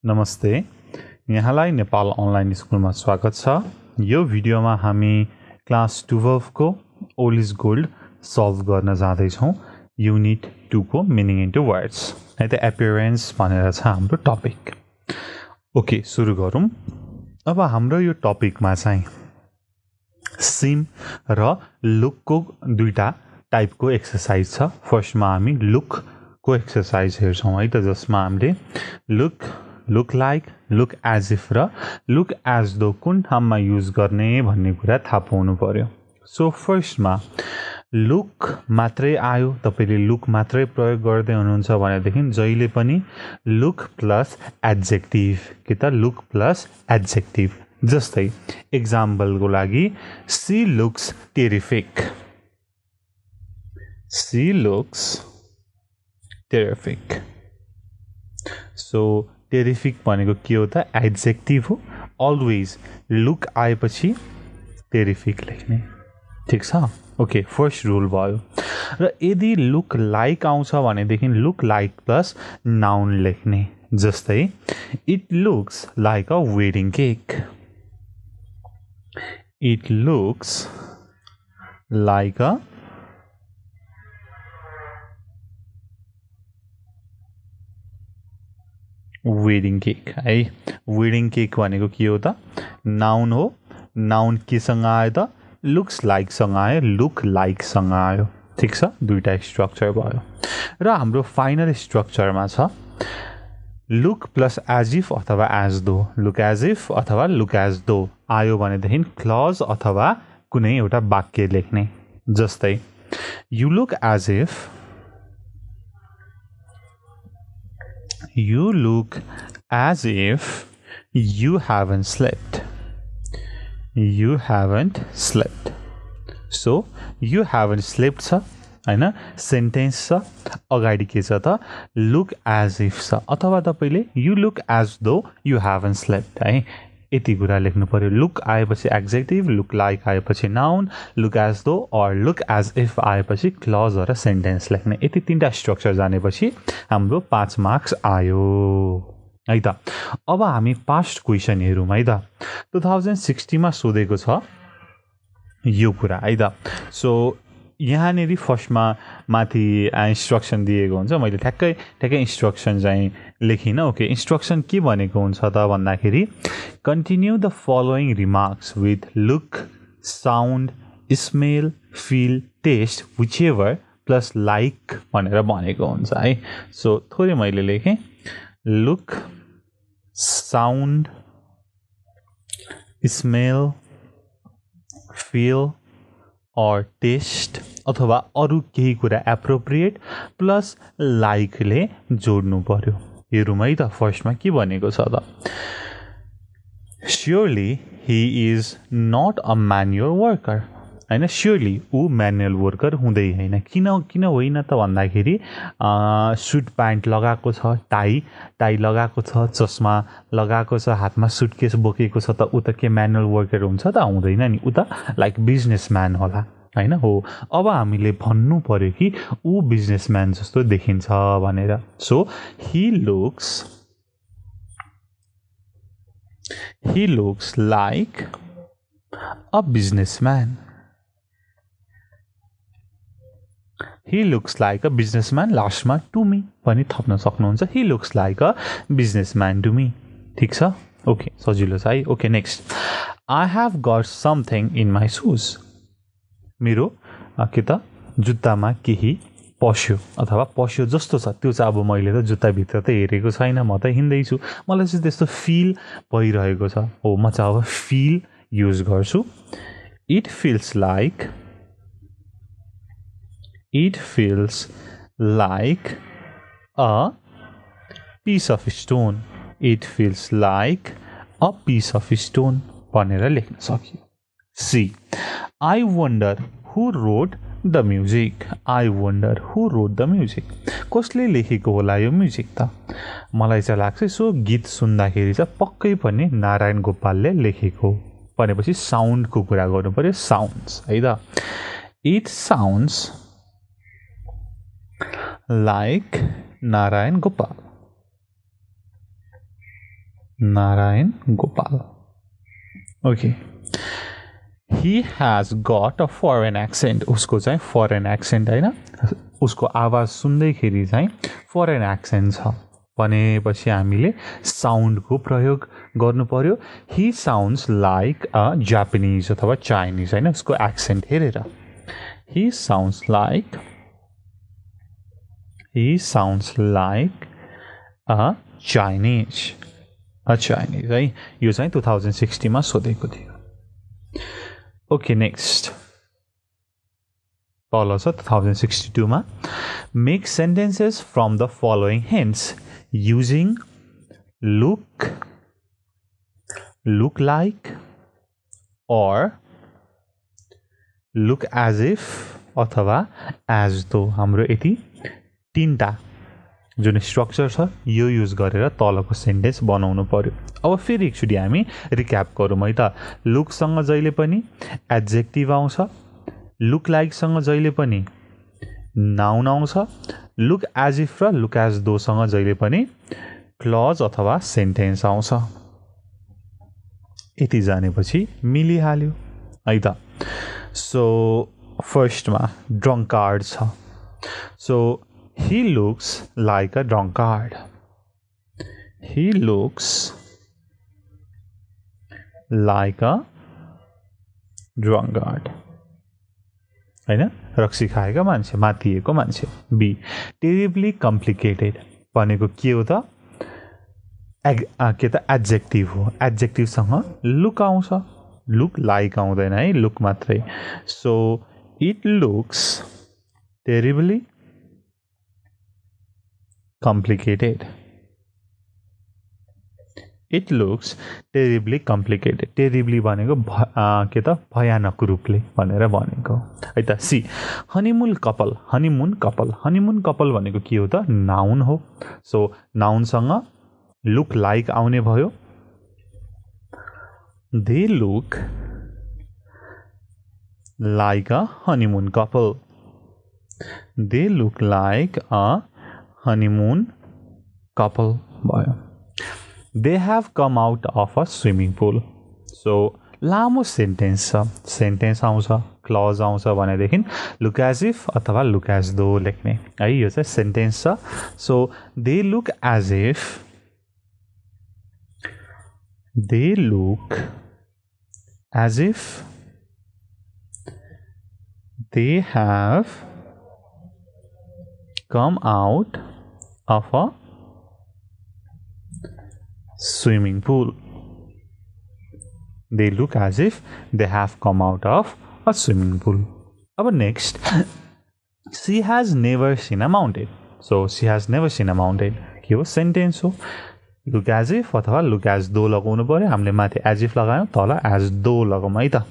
नमस्ते, यहाँलाई नेपाल अनलाइन स्कुलमा स्वागत छ। यो भिडियोमा हामी क्लास 12 को ओल्ड इज गोल्ड सल्भ गर्न जाँदैछौँ। युनिट 2 को मिनिङ इन्टु वर्ड्स है त एपियरेन्स भनेर छ हाम्रो टपिक। ओके, सुरु गरौँ। अब हाम्रो यो टपिकमा चाहिँ सिम र लुकको दुईटा टाइपको एक्सरसाइज छ। फर्स्टमा हामी लुकको एक्सरसाइज हेर्छौँ है त, जसमा हामीले look like, look as if र लुक एज दो कुन ठाउँमा युज गर्ने भन्ने कुरा थाहा पाउनु पर्यो। सो फर्स्टमा लुक मात्रै आयो, तपाईले लुक मात्रै प्रयोग गर्दै हुनुहुन्छ भनेदेखि जहिले पनि लुक प्लस एडजेक्टिभ कि त लुक प्लस एडजेक्टिभ। जस्तै एक्जाम्पलको लागि she looks terrific, she looks terrific. So terrific भनेको के हो त? एडजेक्टिभ हो। अलवेज लुक आएपछि टेरिफिक लेख्ने, ठिक छ? ओके, फर्स्ट रुल भयो। र यदि लुक लाइक आउँछ भनेदेखि लुक लाइक प्लस नाउन लेख्ने। जस्तै it looks like a wedding cake, it looks like a wedding cake है। वेडिङ केक भनेको के हो त? नाउन हो। नाउन केसँग आयो त? लुक्स लाइकसँग आयो, लुक लाइकसँग आयो, ठिक छ? दुईटा स्ट्रक्चर भयो। र हाम्रो फाइनल स्ट्रक्चरमा छ लुक प्लस एज इफ अथवा एज दो। लुक एज इफ अथवा लुक एज दो आयो भनेदेखि क्लज अथवा कुनै एउटा वाक्य लेख्ने। जस्तै you look as if, you look as if you haven't slept. You haven't slept. So, you haven't slept छ हैन, सेन्टेन्स छ। अगाडि के छ त? लुक एज इफ छ। अथवा तपाईले you look as though you haven't slept है, यति कुरा लेख्नु पर्यो। लुक आएपछि एडजेक्टिभ, लुक लाइक आएपछि नाउन, लुक एज दो और लुक एज इफ आएपछि क्लज र सेन्टेन्स लेख्ने। यति तीनटा स्ट्रक्चर जानेपछि हाम्रो 5 मार्क्स आयो है त। अब हामी पास्ट क्वेसन हेरौँ है त। 2060 मा सोधेको छ यो कुरा है त। सो यहाँनेरि फर्स्टमा माथि इन्स्ट्रक्सन दिएको हुन्छ, मैले ठ्याक्कै इन्स्ट्रक्सन चाहिँ लेखिनँ। ओके, इन्स्ट्रक्सन के भनेको हुन्छ त भन्दाखेरि continue the following remarks with look, sound, smell, feel, taste, whichever plus like भनेर भनेको हुन्छ है। सो थोरै मैले लेखेँ लुक, साउन्ड, स्मेल, फिल और टेस्ट अथवा अरू केही कुरा एप्रोप्रिएट प्लस लाइकले जोड्नु पर्यो। हेरौँ है त। फर्स्टमा के भनेको छ त? Surely he is not a manual worker हैन। स्योरली ऊ म्यानुअल वर्कर हुँदै होइन। किन होइन त भन्दाखेरि सुट प्यान्ट लगाएको छ, टाई लगाएको छ, चस्मा लगाएको छ, हातमा सुटकेस बोकेको छ, त ऊ त के म्यानुअल वर्कर हुन्छ त? हुँदैन नि। ऊ त लाइक बिजनेसम्यान होला हैन। हो, अब हामीले भन्नु पर्यो कि ऊ बिजनेसम्यान जस्तो देखिन्छ भनेर। So he looks like a businessman. He looks like a businessman, लास्टमा to me पनि थप्न सक्नुहुन्छ। He looks like a businessman to me, ठिक छ? ओके, सजिलो छ है। Okay, next I have got something in my shoes. मेरो के त जुत्तामा केही पस्यो अथवा पस्यो जस्तो छ। त्यो चाहिँ अब मैले त जुत्ताभित्र त हेरेको छैन, म त हिँड्दैछु, मलाई चाहिँ त्यस्तो फिल भइरहेको छ। हो, म चाहिँ अब फिल युज गर्छु। It feels like a piece of stone. It feels like a piece of stone भनेर लेख्न सकियो। C. I wonder who wrote the music. I wonder who wrote the music. कसले लेखेको होला यो म्युजिक त? मलाई चाहिँ लाग्छ सो गीत सुन्दाखेरि चाहिँ पक्कै पनि नारायण गोपालले लेखेको भनेपछि साउन्डको कुरा गर्नु पर्यो। साउन्ड्स है त। It sounds like Narayan Gopal. Narayan Gopal. Okay. He has got a foreign accent. उसको चाहिँ foreign accent हैन, उसको आवाज सुन्दैखेरि चाहिँ foreign accent छ भनेपछि हामीले साउन्ड को प्रयोग गर्नु पर्यो. He sounds like a Japanese अथवा Chinese हैन, उसको accent हेरेर. He sounds like a Chinese. A Chinese है. यो चाहिँ 2060 मा सोधेको थियो. Okay, next. Follow 2062 ma. Make sentences from the following hints using look like, or look as if अथवा as though. हाम्रो यति तीनटा जुन स्ट्रक्चर छ यो युज गरेर तलको सेन्टेन्स बनाउनु पर्यो. अब फेरि एकचोटि हामी रिक्याप गरौँ है त. लुक सँग जहिले पनि एडजेक्टिभ आउँछ, लुक लाइक सँग जहिले पनि नाउन आउँछ, लुक एज इफ र लुक एज दो सँग जहिले पनि क्लज अथवा सेन्टेन्स आउँछ. यति जानेपछि मिलिहाल्यो है त. सो फर्स्टमा ड्रङ्कार्ड छ. So he looks like a drunkard. He looks like a drunkard. हैन, रक्सी खाएका मान्छे, मातिएको मान्छे. बी terribly complicated भनेको के हो त? के त एडजेक्टिभ हो. एडजेक्टिभ सँग लुक आउँछ, लुक लाइक आउँदैन है, लुक मात्रै. So it looks terribly complicated. It looks terribly complicated. Terribly भनेको के त भयानक रूपले भनेर भनेको है त. She honeymoon couple. Honeymoon couple. Honeymoon couple भनेको के हो त? नाउन हो. सो नाउन सँग लुक लाइक आउने भयो. They look like a honeymoon couple. They look like a honeymoon couple भयो. They have come out of a swimming pool. So लामो सेन्टेन्स छ. सेन्टेन्स आउँछ, क्लज आउँछ भनेदेखि लुक एज इफ अथवा लुक एज दो लेख्ने है. यो चाहिँ सेन्टेन्स छ. So they look as if, they look as if they have come out of a swimming pool. They look as if they have come out of a swimming pool. Our next, she has never seen a mountain. So she has never seen a mountain. के हो? Sentence हो. Look as if अथवा look as दो लगाउनु पर्यो. हामीले माथि as if लगायौँ, तल एज दो लगाउँ है त.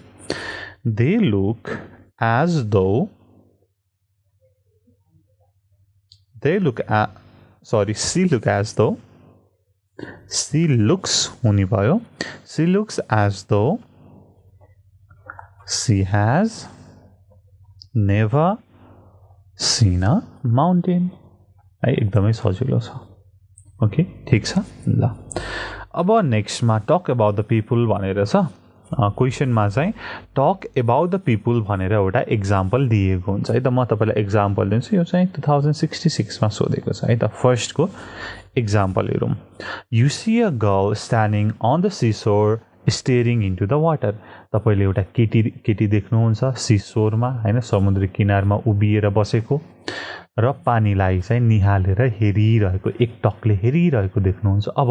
They look as though they look at, sorry, she look as though, she looks हुने भयो. She looks as though she has never seen a mountain. है, एकदमै सजिलो छ. ओके, ठिक छ. ल अब नेक्स्टमा टक अबाउट द पिपुल भनेर छ. क्वेसनमा चाहिँ टक अबाउट द पिपुल भनेर एउटा एक्जाम्पल दिएको हुन्छ है त. म तपाईँलाई एक्जाम्पल दिन्छु. यो चाहिँ 2066 मा सोधेको छ है त. फर्स्टको एक्जाम्पल हेरौँ. You see a girl standing on the seashore staring into the water. तपाईँले एउटा केटी देख्नुहुन्छ सिसोरमा हैन, समुद्री किनारमा उभिएर बसेको र पानीलाई चाहिँ निहालेर हेरिरहेको, एक टकले हेरिरहेको देख्नुहुन्छ. अब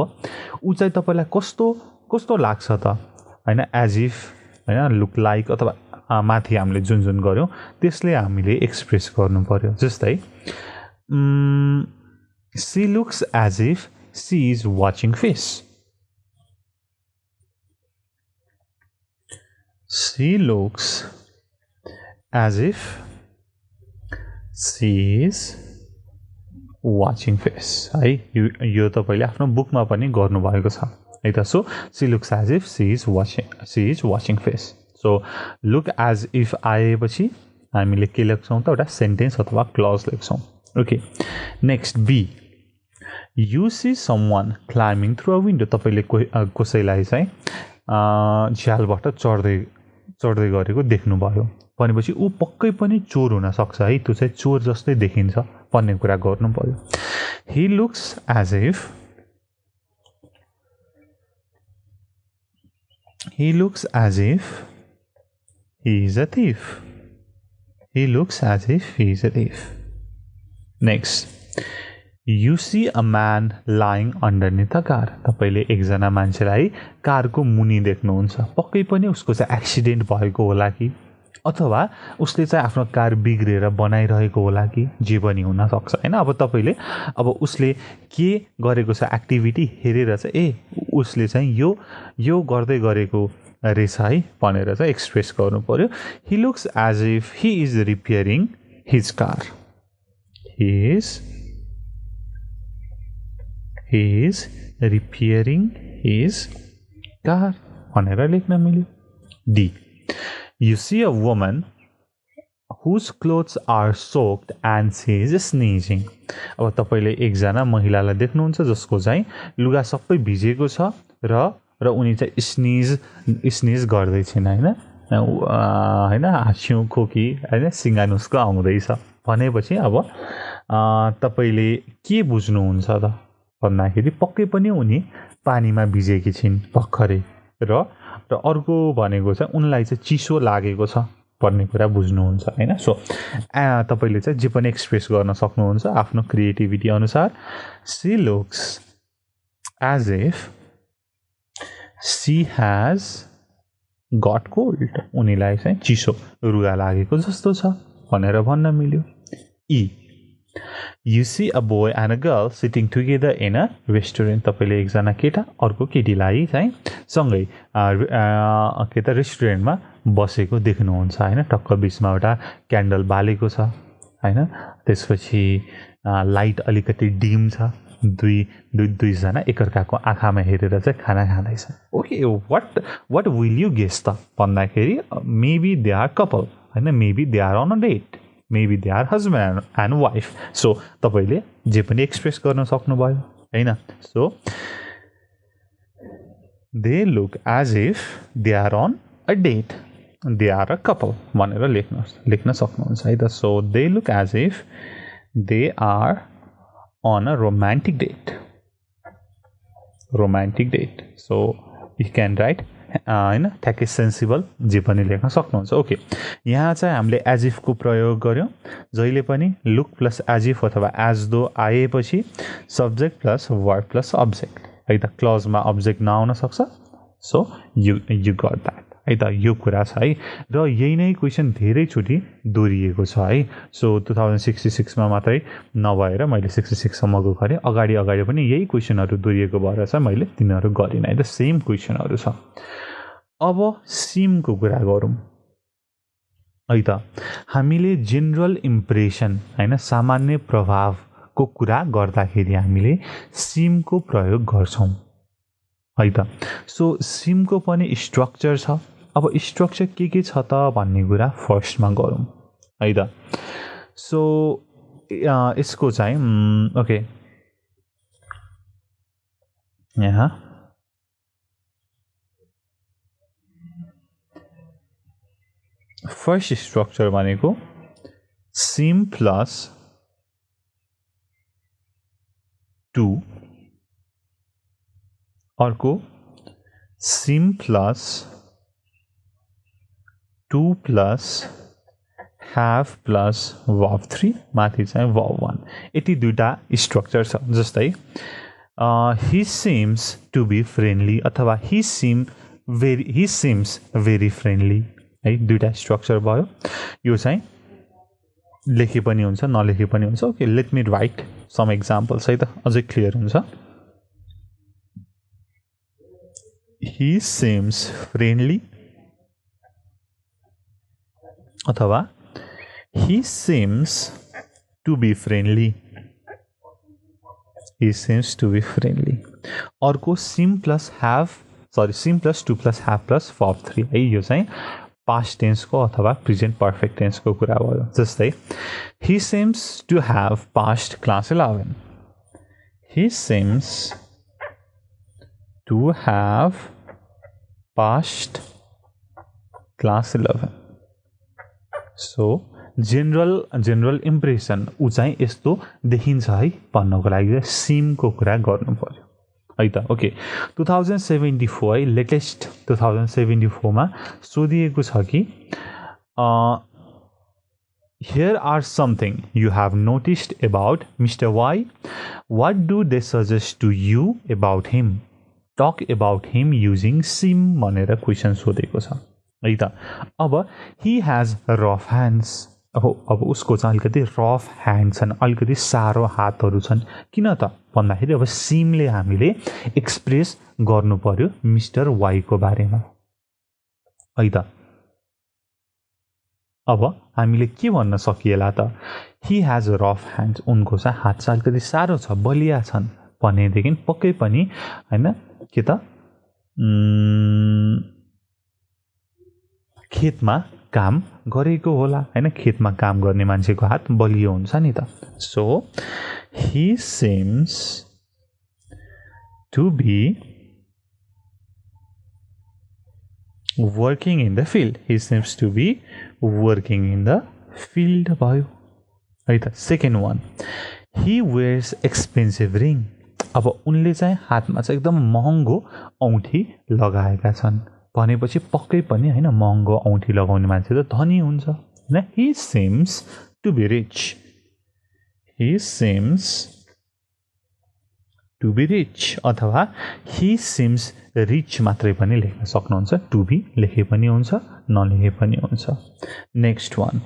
ऊ चाहिँ तपाईँलाई कस्तो लाग्छ त हैन? एज इफ हैन, लुक लाइक अथवा माथि हामीले जुन गर्यौँ त्यसले हामीले एक्सप्रेस गर्नु पर्यो. जस्तै she looks as if she is watching fish. She looks as if she is watching fish है. यो तपाईँले आफ्नो बुकमा पनि गर्नुभएको छ है त. So she looks as if she is watching fish. So look as if आएपछि हामीले के लेख्छौँ त? एउटा सेन्टेन्स अथवा क्लज लेख्छौँ. Okay, next B. You see someone climbing through a window. तपाईले कसैलाई चाहिँ झ्यालबाट चढ्दै गरेको देख्नुभयो भनेपछि ऊ पक्कै पनि चोर हुन सक्छ है त्यो चाहिँ चोर जस्तै देखिन्छ भन्ने कुरा गर्नु पर्यो He looks as if he is a thief. He looks as if he is a thief. Next, you see a man lying underneath a car. तपाईले एकजना मान्छेलाई कारको मुनि देख्नुहुन्छ पक्कै पनि उसको चाहिँ एक्सिडेन्ट भएको होला कि अथवा उसले चाहिँ आफ्नो कार बिग्रेर बनाइरहेको होला कि जे पनि हुन सक्छ हैन अब तपाईले अब उसले के गरेको छ एक्टिभिटी हेरेर चाहिँ उसले चाहिँ यो गर्दै गरेको रहेछ है भनेर चाहिँ एक्सप्रेस गर्नु पर्यो He looks as if he is repairing his car. He is repairing his car भनेर लेख्न मिल्यो D. You see a woman whose clothes are soaked and she is sneezing. अब तपाईले एकजना महिलालाई देख्नुहुन्छ जसको चाहिँ लुगा सबै भिजेको छ र उनी चाहिँ स्नीज गर्दै छिन् हैन हाछ्यु खोकी हैन सिंगानुस्को आउँदैछ भनेपछि अब तपाईले के बुझ्नुहुन्छ त भन्दाखेरि पक्कै पनि उनी पानीमा भिजेकी छिन् भर्खरै र अर्को भनेको चाहिँ उनलाई चाहिँ चिसो लागेको छ भन्ने कुरा बुझ्नुहुन्छ हैन सो तपाईले चाहिँ जे पनि एक्सप्रेस गर्न सक्नुहुन्छ आफ्नो क्रिएटिभिटी अनुसार She looks as if she has got cold. उनीलाई चाहिँ चिसो रुगा लागेको जस्तो छ भनेर भन्न मिल्यो E. You see a boy and a girl sitting together in a restaurant. तपाईले एकजना केटा अर्को केटीलाई चाहिँ सँगै के त रेस्टुरेन्टमा बसेको देख्नुहुन्छ हैन टक्क बीचमा एउटा क्यान्डल बालेको छ हैन त्यसपछि लाइट अलिकति डिम छ दुई जना एकअर्काको आँखामा हेरेर चाहिँ खाना खाँदैछ okay what will you guess त भन्दाखेरि मेबी दे आर कपल हैन maybe they are on a date maybe they are husband and wife so तपाईले जे पनि एक्सप्रेस गर्न सक्नुभयो हैन so they look as if they are on a date they are a couple भनेर लेख्न सक्नुहुन्छ है त so they look as if they are on a romantic date so you can write हैन ठ्याक्कै सेन्सिबल जे पनि लेख्न सक्नुहुन्छ ओके यहाँ चाहिँ हामीले एज इफ को प्रयोग गर्यौं जहिले पनि लुक प्लस एज इफ अथवा एज दो आएपछि subject plus verb plus object है त क्लजमा अब्जेक्ट नआउन सक्छ सो यु गट दैट है त यो कुरा छ है र यही नै क्वेशन धेरै चोटी दोहोरिएको छ है सो 2066 मा मात्रै नभएर मैले 66 सम्मको गरे अगाडि पनि यही क्वेशनहरु दोहोरिएको भएर चाहिँ मैले तिनीहरु गरिन है त सेम क्वेशनहरु छ अब सिम को कुरा गरौँ है त हामीले जनरल इम्प्रेसन हैन सामान्य प्रभाव को कुरा गर्दाखेरि हामीले सिम को प्रयोग गर्छौं है त सो सिम को पनि स्ट्रक्चर छ अब स्ट्रक्चर के छ त भन्ने कुरा फर्स्टमा गरौँ है त सो यसको चाहिँ ओके यहाँ फर्स्ट स्ट्रक्चर भनेको सिम प्लस 2 अर्को सिम प्लस 2 प्लस हाफ प्लस व𝗵3 माथि चाहिँ व𝗵1 यति दुईटा स्ट्रक्चर छ जस्तै he seems to be friendly अथवा he seems very friendly है दुईटा स्ट्रक्चर भयो यो चाहिँ लेखे पनि हुन्छ नलेखे पनि हुन्छ okay let me write some examples है त अझै क्लियर हुन्छ he seems friendly अथवा he seems to be friendly अर्को सिम प्लस 2 प्लस हाफ प्लस व𝗵3 है यो चाहिँ पास्ट टेन्स को अथवा प्रेजेन्ट पर्फेक्ट टेन्स को कुरा भयो जस्तै he seems to have passed class 11 he seems to have passed class 11. So general impression उ चाहिँ यस्तो देखिन्छ है भन्नको लागि सिम को कुरा गर्नु पर्यो है त ओके 2074 है लेटेस्ट 2074 मा सोधिएको छ कि here are something you have noticed about Mr. Y. What do they suggest to you about him? Talk about him using sim भनेर क्वेशन सोधेको छ है त अब he has rough hands अब उसको चाहिँ अलिकति रफ ह्यान्ड छन् अलिकति सारो हातहरू छन् किन त भन्दाखेरि अब सिमले हामीले एक्सप्रेस गर्नु पर्यो मिस्टर वाई को बारेमा है त अब हामीले के भन्न सकिएला त he has rough hands उनको चाहिँ हात चाहिँ अलिकति सारो छ बलिया छन् भनेदेखि पक्कै पनि हैन के त खेतमा काम गरेको होला हैन खेतमा काम गर्ने मान्छेको हात बलियो हुन्छ नि त so he seems to be working in the field. He seems to be working in the field भयो है त second one he wears expensive ring अब उनले चाहिँ हातमा चाहिँ एकदम महँगो औँठी लगाएका छन् भनेपछि पक्कै पनि हैन महँगो औँठी लगाउने मान्छे त धनी हुन्छ हैन he seems to be rich. He seems to be rich अथवा he seems rich मात्रै पनि लेख्न सक्नुहुन्छ to be लेखे पनि हुन्छ नलेखे पनि हुन्छ next one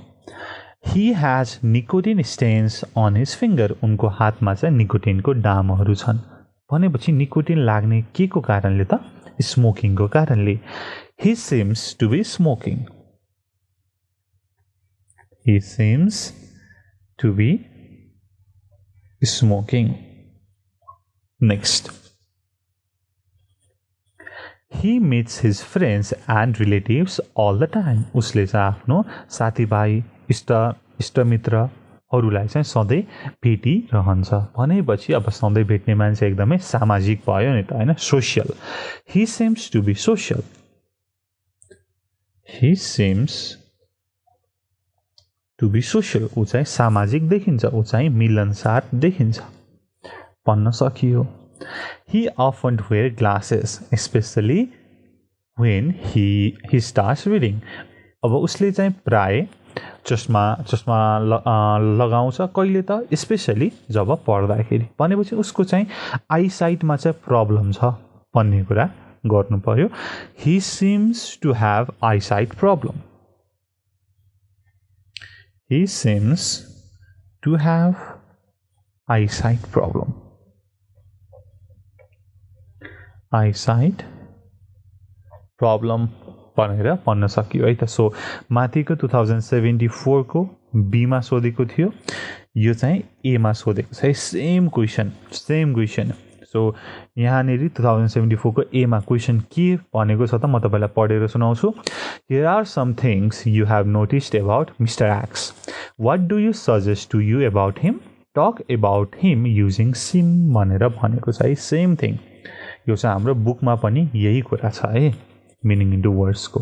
he has nicotine stains on his finger उनको हातमा चाहिँ निकोटिनको डामहरू छन् भनेपछि निकोटिन लाग्ने के को कारणले त स्मोकिङ को कारणले he seems to be smoking. He seems to be smoking. Next, he meets his friends and relatives all the time. उसले चाहिँ आफ्नो साथीभाइ इष्टमित्रहरूलाई चाहिँ सधैँ भेटिरहन्छ भनेपछि अब सधैँ भेट्ने मान्छे एकदमै सामाजिक भयो नि त हैन social he seems to be social. He seems to be social उ चाहिँ सामाजिक देखिन्छ उ चाहिँ मिलनसार देखिन्छ भन्न सकियो he often wear glasses especially when he starts reading अब उसले चाहिँ प्राय चस्मा लगाउँछ कहिले त स्पेशली जब पढ्दाखेरि भनेपछि उसको चाहिँ आई साइटमा चाहिँ प्रब्लम छ भन्ने कुरा गर्नु पर्यो he seems to have eyesight problem. He seems to have eyesight problem. Eyesight problem भनेर भन्न सकियो है त सो माथिको 2074 को बी मा सोधेको थियो यो चाहिँ ए मा सोधेको छ सेम क्वेशन सो यहाँनेरि 2074 को ए मा क्वेशन के भनेको छ त म तपाईलाई पढेर सुनाउँछु Here are some things you have noticed about Mr. X. What do you suggest to you about him? Talk about him using sim भनेर भनेको छ है सेम थिङ यो चाहिँ हाम्रो बुकमा पनि यही कुरा छ है meaning into words को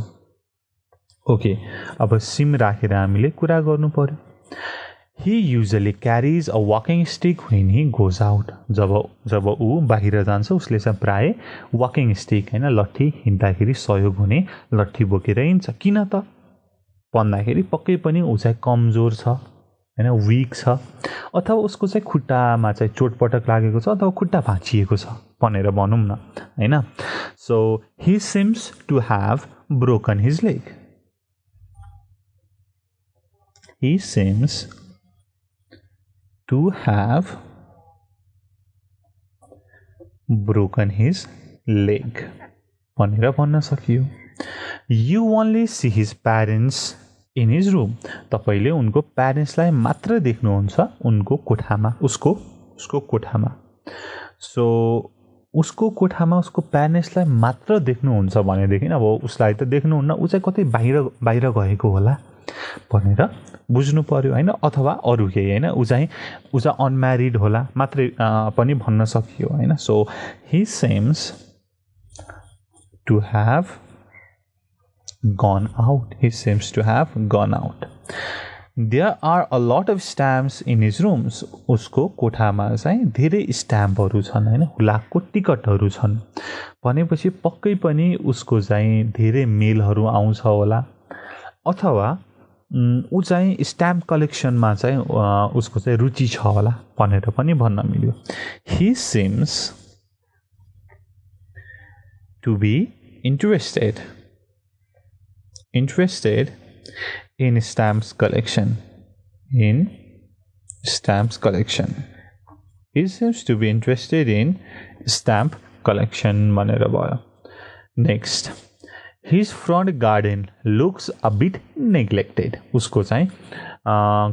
ओके अब सिम राखेर हामीले कुरा गर्नु पर्यो he usually carries a walking stick when he goes out जब ऊ बाहिर जान्छ उसले चाहिँ प्राय walking stick हैन लट्ठी हिँड्दाखेरि सहयोग हुने लट्ठी बोकेर हिँड्छ किन त भन्दाखेरि पक्कै पनि ऊ चाहिँ कमजोर छ हैन वीक छ अथवा उसको चाहिँ खुट्टामा चाहिँ चोटपटक लागेको छ अथवा खुट्टा भाँचिएको छ भनेर भनौं न हैन so he seems to have broken his leg. He seems to have broken his leg भनेर भन्न सकियो you only see his parents in his room तपाईले उनको प्यारेन्ट्सलाई मात्र देख्नुहुन्छ उनको कोठामा उसको कोठामा सो उसको कोठामा उसको प्यारेन्ट्सलाई मात्र देख्नुहुन्छ भनेदेखि अब उसलाई त देख्नुहुन्न उ चाहिँ कतै बाहिर गएको होला भनेर बुझ्नु पर्यो हैन अथवा अरु केही हैन उ चाहिँ अनम्यारिड होला मात्रै पनि भन्न सकियो हैन so he seems to have gone out he seems to have gone out there are a lot of stamps in his rooms उसको कोठामा चाहिँ धेरै स्ट्याम्पहरु छन् हैन हुलाकको टिकटहरु छन् भनेपछि पक्कै पनि उसको चाहिँ धेरै मेलहरु आउँछ होला अथवा उ चाहिँ स्ट्याम्प कलेक्सनमा चाहिँ उसको चाहिँ रुचि छ होला भनेर पनि भन्न मिल्यो he seems to be interested in stamps collection he seems to be interested in stamp collection भनेर भयो next his front garden looks a bit neglected उसको चाहिँ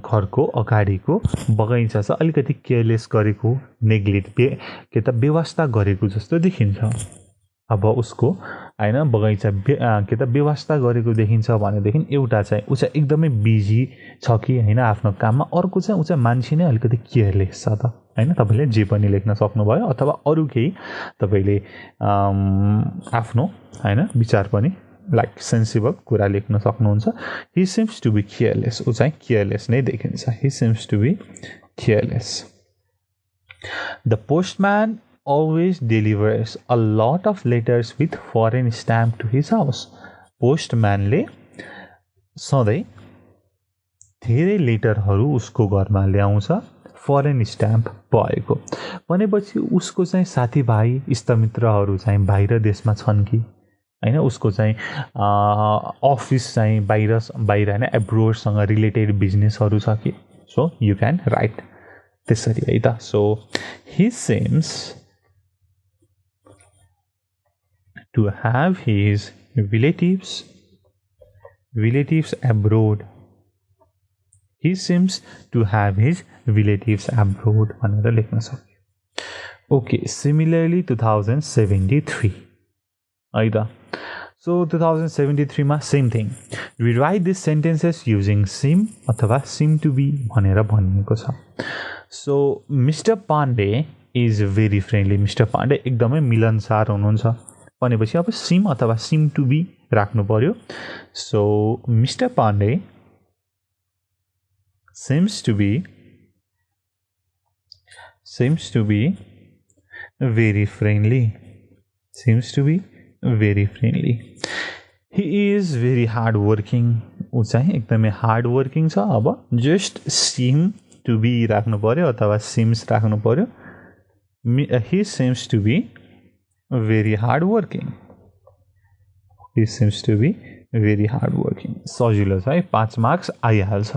घरको अगाडिको बगैँचा चाहिँ अलिकति केयरलेस गरेको नेग्लेक्ट के त व्यवस्था गरेको जस्तो देखिन्छ अब उसको हैन बगैँचा के त व्यवस्था गरेको देखिन्छ भनेदेखि एउटा चाहिँ उ चाहिँ एकदमै बिजी छ कि हैन आफ्नो काममा अर्को चाहिँ उ चाहिँ मान्छे नै अलिकति केयरलेस छ त हैन तपाईले जे पनि लेख्न सक्नुभयो अथवा अरु केही तपाईले आफ्नो हैन विचार पनि लाइक सेन्सिबल कुरा लेख्न सक्नुहुन्छ he seems to be careless उ चाहिँ केयरलेस नै देखिन्छ he seems to be careless the postman always delivers a lot of letters with foreign stamp to his house postman ले सधैं धेरै लेटरहरु उसको घरमा ल्याउँछ फरेन स्ट्याम्प भएको भनेपछि उसको चाहिँ साथीभाइ इष्टमित्रहरु चाहिँ बाहिर देशमा छन् कि हैन उसको चाहिँ अफिस चाहिँ बाहिर हैन एब्रोड सँग रिलेटेड बिजनेसहरु छ कि सो यु क्यान राइट त्यसरी है त so he seems to have his relatives abroad he seems to have his relatives abroad भनेर लेख्न सक्यो ओके सिमिलरली 2073 है त सो 2073 मा same thing rewrite these sentences using seem अथवा seem to be भनेर भनिएको छ so mister Pandey is very friendly mister Pandey एकदमै मिलनसार हुनुहुन्छ भनेपछि अब seem अथवा seem to be राख्नु पर्यो so mister Pandey seems to be very friendly he is very hard working उ चाहिँ एकदमै हार्ड वर्किङ छ अब जस्ट seem to be राख्नु पर्यो अथवा seems राख्नु पर्यो he seems to be very hard working सजिलो छ है 5 मार्क्स आइहाल्छ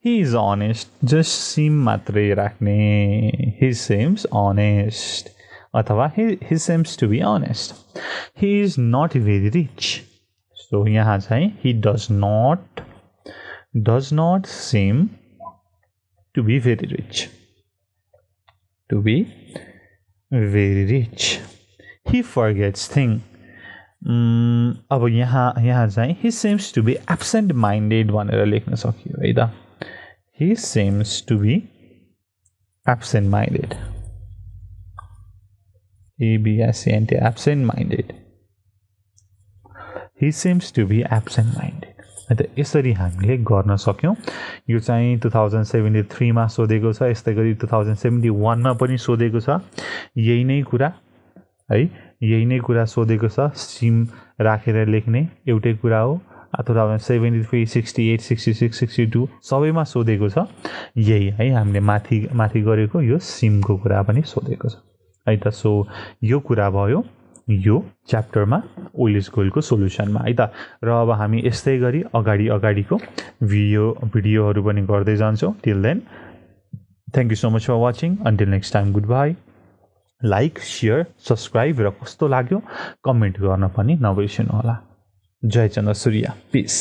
he is honest just seem मात्रै राख्ने he seems honest अथवा he seems to be honest he is not very rich so यहाँ चाहिँ he does not seem to be very rich he forgets things अब यहाँ चाहिँ he seems to be absent minded भनेर लेख्न सकियो है त he seems to be absent minded absent minded he seems to be absent minded है त यसरी हामीले गर्न सक्यौं यो चाहिँ 2073 मा सोधेको छ यस्तै गरी 2071 मा पनि सोधेको छ यही नै कुरा सोधेको छ सिम राखेर लेख्ने एउटै कुरा हो 2073 68 66 62 सबैमा सोधेको छ यही है हामीले माथि गरेको यो सिमको कुरा पनि सोधेको छ है त सो यो कुरा भयो यो च्याप्टरमा ओइल इज गोल्डको सोलुसनमा है त र अब हामी यस्तै गरी अगाडिको भिडियोहरु पनि गर्दै जान्छौं till then thank you so much for watching until next time goodbye like share subscribe र कस्तो लाग्यो कमेन्ट गर्न पनि नबिर्सनु होला जय चन्द्र सूर्य पीस